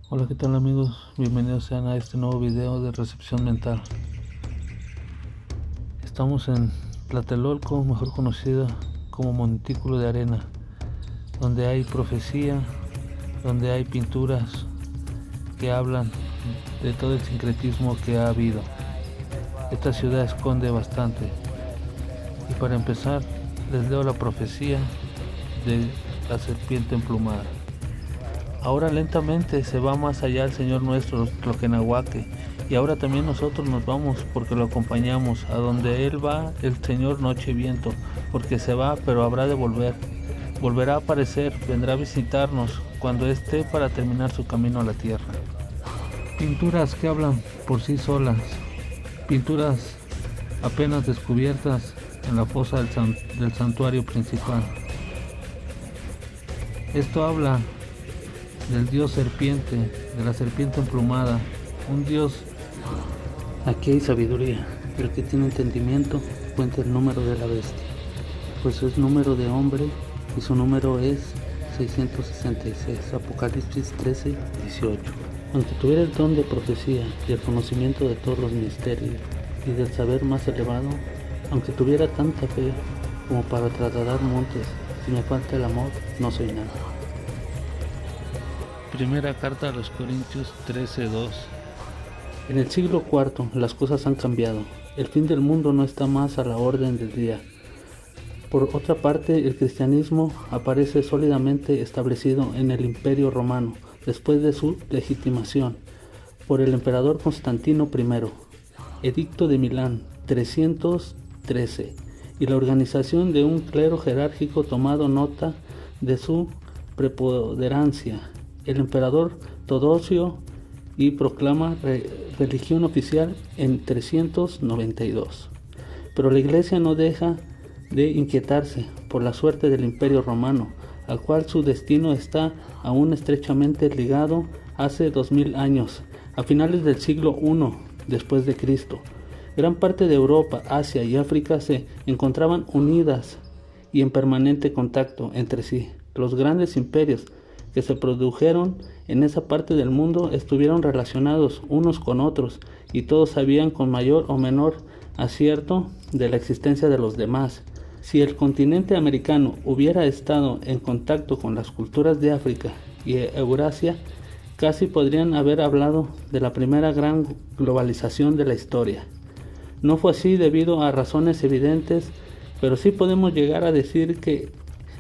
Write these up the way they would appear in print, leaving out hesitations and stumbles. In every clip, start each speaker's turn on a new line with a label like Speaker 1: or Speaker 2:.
Speaker 1: Hola, ¿qué tal amigos? Bienvenidos sean a este nuevo video de recepción mental. Estamos en Tlatelolco, mejor conocida como Montículo de Arena, donde hay profecía, donde hay pinturas que hablan de todo el sincretismo que ha habido. Esta ciudad esconde bastante. Y para empezar, les leo la profecía de la serpiente emplumada. Ahora lentamente se va más allá el Señor nuestro, Tloquenahuaque, y ahora también nosotros nos vamos porque lo acompañamos. A donde Él va, el Señor Noche Viento, porque se va, pero habrá de volver. Volverá a aparecer, vendrá a visitarnos cuando esté para terminar su camino a la tierra. Pinturas que hablan por sí solas, pinturas apenas descubiertas en la fosa del santuario principal. Esto habla del dios serpiente, de la serpiente emplumada, un dios. Aquí hay sabiduría, el que tiene entendimiento cuenta el número de la bestia, pues es número de hombre y su número es 666, Apocalipsis 13:18. Aunque tuviera el don de profecía y el conocimiento de todos los misterios y del saber más elevado, aunque tuviera tanta fe como para trasladar montes, si me falta el amor, no soy nada. Primera carta a los Corintios 13:2. En el siglo IV las cosas han cambiado. El fin del mundo no está más a la orden del día. Por otra parte, el cristianismo aparece sólidamente establecido en el Imperio Romano después de su legitimación por el emperador Constantino I, Edicto de Milán 313, y la organización de un clero jerárquico tomado nota de su preponderancia. El emperador Teodosio y proclama religión oficial en 392. Pero la Iglesia no deja de inquietarse por la suerte del Imperio Romano, al cual su destino está aún estrechamente ligado hace 2000 años, a finales del siglo I después de Cristo. Gran parte de Europa, Asia y África se encontraban unidas y en permanente contacto entre sí. Los grandes imperios que se produjeron en esa parte del mundo estuvieron relacionados unos con otros y todos sabían con mayor o menor acierto de la existencia de los demás. Si el continente americano hubiera estado en contacto con las culturas de África y Eurasia, casi podrían haber hablado de la primera gran globalización de la historia. No fue así debido a razones evidentes, pero sí podemos llegar a decir que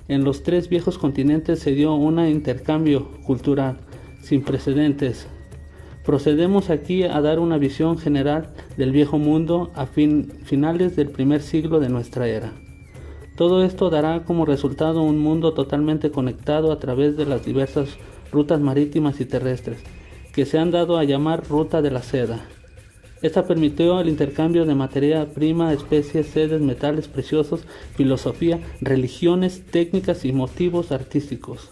Speaker 1: en los tres viejos continentes se dio un intercambio cultural sin precedentes. Procedemos aquí a dar una visión general del viejo mundo a finales del primer siglo de nuestra era. Todo esto dará como resultado un mundo totalmente conectado a través de las diversas rutas marítimas y terrestres, que se han dado a llamar Ruta de la Seda. Esta permitió el intercambio de materia prima, especies, sedes, metales preciosos, filosofía, religiones, técnicas y motivos artísticos,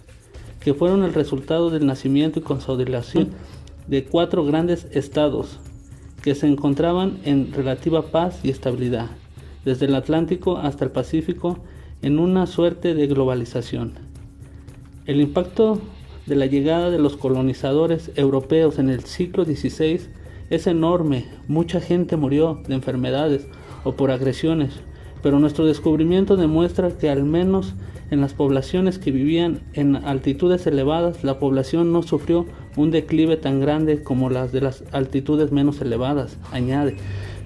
Speaker 1: que fueron el resultado del nacimiento y consolidación de 4 grandes estados que se encontraban en relativa paz y estabilidad, desde el Atlántico hasta el Pacífico, en una suerte de globalización. El impacto de la llegada de los colonizadores europeos en el siglo XVI es enorme. Mucha gente murió de enfermedades o por agresiones, pero nuestro descubrimiento demuestra que al menos en las poblaciones que vivían en altitudes elevadas, la población no sufrió un declive tan grande como las de las altitudes menos elevadas. Añade,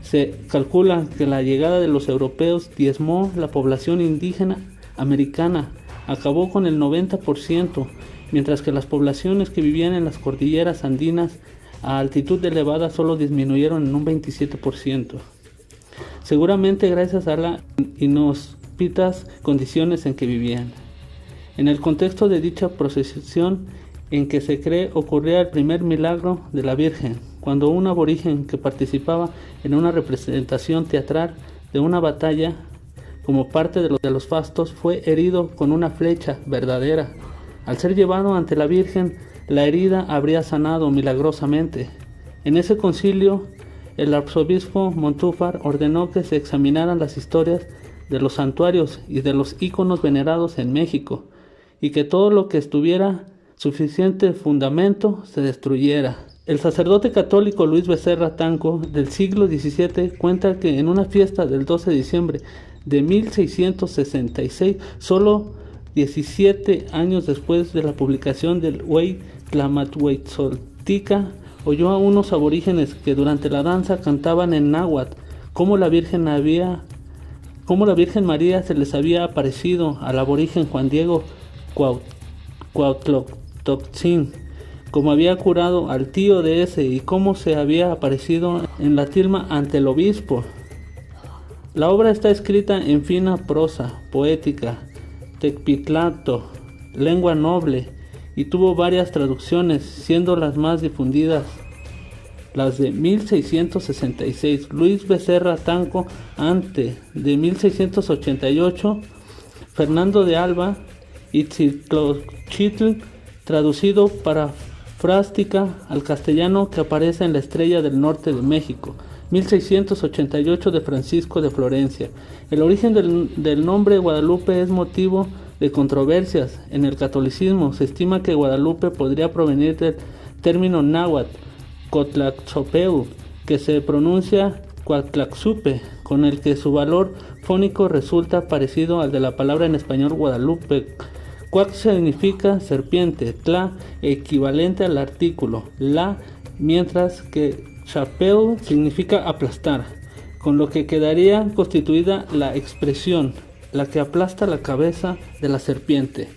Speaker 1: se calcula que la llegada de los europeos diezmó la población indígena americana, acabó con el 90%, mientras que las poblaciones que vivían en las cordilleras andinas a altitud elevada solo disminuyeron en un 27%. Seguramente gracias a las inhóspitas condiciones en que vivían. En el contexto de dicha procesión en que se cree ocurría el primer milagro de la Virgen, cuando un aborigen que participaba en una representación teatral de una batalla como parte de los fastos fue herido con una flecha verdadera. Al ser llevado ante la Virgen, la herida habría sanado milagrosamente. En ese concilio, el arzobispo Montúfar ordenó que se examinaran las historias de los santuarios y de los íconos venerados en México y que todo lo que estuviera suficiente fundamento se destruyera. El sacerdote católico Luis Becerra Tanco del siglo XVII cuenta que en una fiesta del 12 de diciembre de 1666, solo 17 años después de la publicación del Huey Tlamathuetzoltica, oyó a unos aborígenes que durante la danza cantaban en náhuatl cómo la Virgen María se les había aparecido al aborigen Juan Diego Cuauhtloc-Tocsín, como había curado al tío de ese y cómo se había aparecido en la tilma ante el obispo. La obra está escrita en fina prosa poética, tecpitlato, lengua noble, y tuvo varias traducciones, siendo las más difundidas las de 1666, Luis Becerra Tanco ante, de 1688, Fernando de Alba, Itziclochitl, traducido para frástica al castellano, que aparece en La Estrella del Norte de México, 1688, de Francisco de Florencia. El origen del nombre Guadalupe es motivo de controversias. En el catolicismo se estima que Guadalupe podría provenir del término náhuatl Cotlaxopeu, que se pronuncia Cuatlaxupe, con el que su valor fónico resulta parecido al de la palabra en español Guadalupe. Cuac significa serpiente, tla equivalente al artículo la, mientras que chapeu significa aplastar, con lo que quedaría constituida la expresión, la que aplasta la cabeza de la serpiente.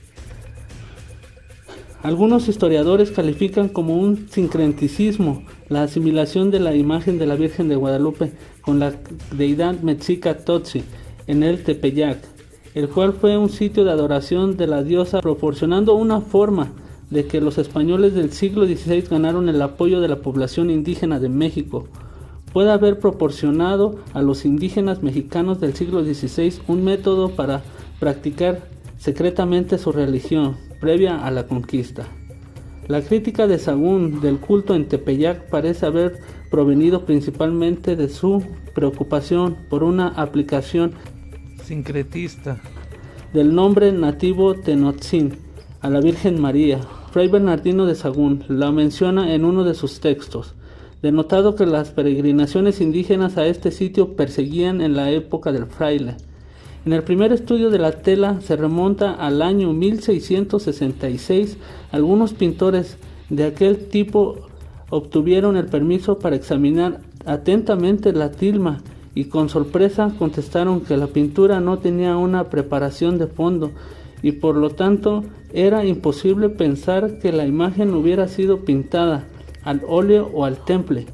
Speaker 1: Algunos historiadores califican como un sincretismo la asimilación de la imagen de la Virgen de Guadalupe con la deidad mexica Totsi en el Tepeyac, el cual fue un sitio de adoración de la diosa, proporcionando una forma de que los españoles del siglo XVI ganaron el apoyo de la población indígena de México. Puede haber proporcionado a los indígenas mexicanos del siglo XVI un método para practicar secretamente su religión previa a la conquista. La crítica de Sahagún del culto en Tepeyac parece haber provenido principalmente de su preocupación por una aplicación sincretista del nombre nativo Tenochtin a la Virgen María. Fray Bernardino de Sahagún la menciona en uno de sus textos, denotado que las peregrinaciones indígenas a este sitio perseguían en la época del fraile. En el primer estudio de la tela se remonta al año 1666. Algunos pintores de aquel tipo obtuvieron el permiso para examinar atentamente la tilma y con sorpresa contestaron que la pintura no tenía una preparación de fondo y por lo tanto era imposible pensar que la imagen hubiera sido pintada al óleo o al temple.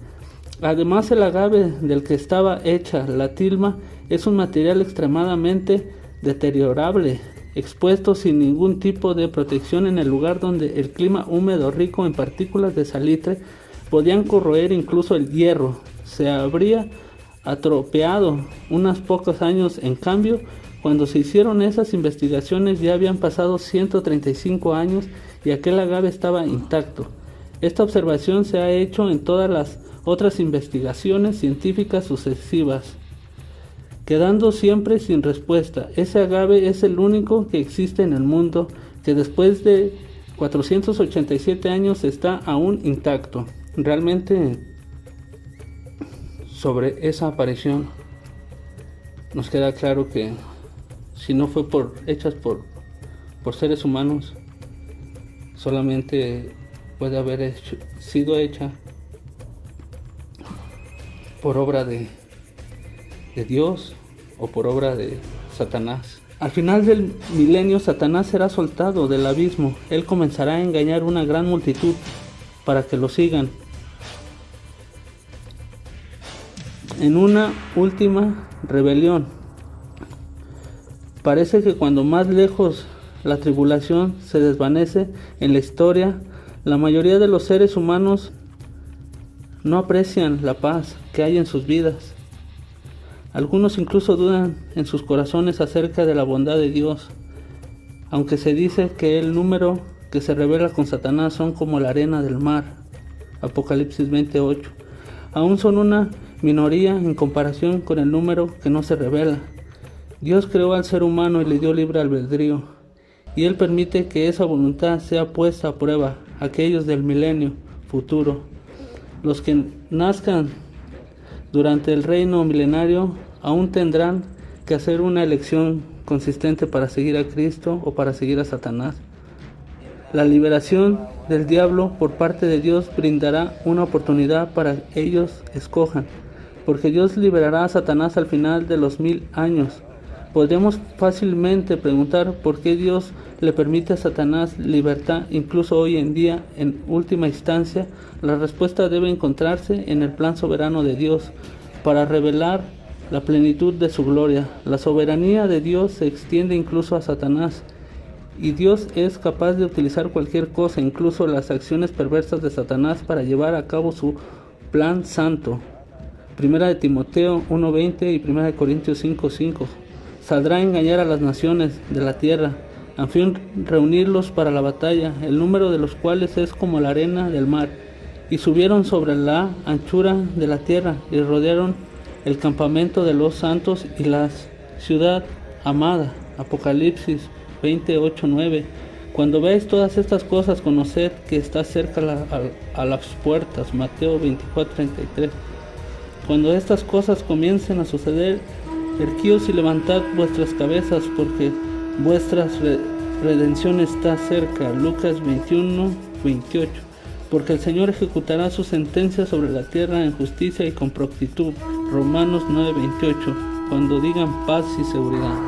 Speaker 1: Además, el agave del que estaba hecha la tilma es un material extremadamente deteriorable, expuesto sin ningún tipo de protección en el lugar donde el clima húmedo rico en partículas de salitre podían corroer incluso el hierro. Se habría atropeado unos pocos años. En cambio, cuando se hicieron esas investigaciones ya habían pasado 135 años y aquel agave estaba intacto. Esta observación se ha hecho en todas las otras investigaciones científicas sucesivas, quedando siempre sin respuesta. Ese agave es el único que existe en el mundo que después de 487 años está aún intacto. Realmente, sobre esa aparición nos queda claro que si no fue hechas por seres humanos, solamente puede haber sido hecha por obra de Dios o por obra de Satanás. Al final del milenio, Satanás será soltado del abismo. Él comenzará a engañar una gran multitud para que lo sigan. En una última rebelión. Parece que cuando más lejos la tribulación se desvanece en la historia, la mayoría de los seres humanos no aprecian la paz que hay en sus vidas. Algunos incluso dudan en sus corazones acerca de la bondad de Dios, aunque se dice que el número que se revela con Satanás son como la arena del mar, Apocalipsis 28. Aún son una minoría en comparación con el número que no se revela. Dios creó al ser humano y le dio libre albedrío, y Él permite que esa voluntad sea puesta a prueba. Aquellos del milenio futuro, los que nazcan durante el reino milenario, aún tendrán que hacer una elección consistente para seguir a Cristo o para seguir a Satanás. La liberación del diablo por parte de Dios brindará una oportunidad para que ellos escojan, porque Dios liberará a Satanás al final de los 1000 años. Podemos fácilmente preguntar por qué Dios le permite a Satanás libertad incluso hoy en día. En última instancia, la respuesta debe encontrarse en el plan soberano de Dios para revelar la plenitud de su gloria. La soberanía de Dios se extiende incluso a Satanás, y Dios es capaz de utilizar cualquier cosa, incluso las acciones perversas de Satanás, para llevar a cabo su plan santo. Primera de Timoteo 1:20 y Primera de Corintios 5:5. Saldrá a engañar a las naciones de la tierra, a fin de reunirlos para la batalla, el número de los cuales es como la arena del mar. Y subieron sobre la anchura de la tierra, y rodearon el campamento de los santos y la ciudad amada. Apocalipsis 28:9. Cuando veáis todas estas cosas, conoced que está cerca a las puertas. Mateo 24:33. Cuando estas cosas comiencen a suceder, erguíos y levantad vuestras cabezas, porque vuestra redención está cerca. Lucas 21:28. Porque el Señor ejecutará su sentencia sobre la tierra en justicia y con prontitud. Romanos 9:28. Cuando digan paz y seguridad.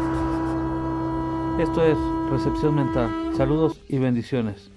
Speaker 2: Esto es Recepción Mental. Saludos y bendiciones.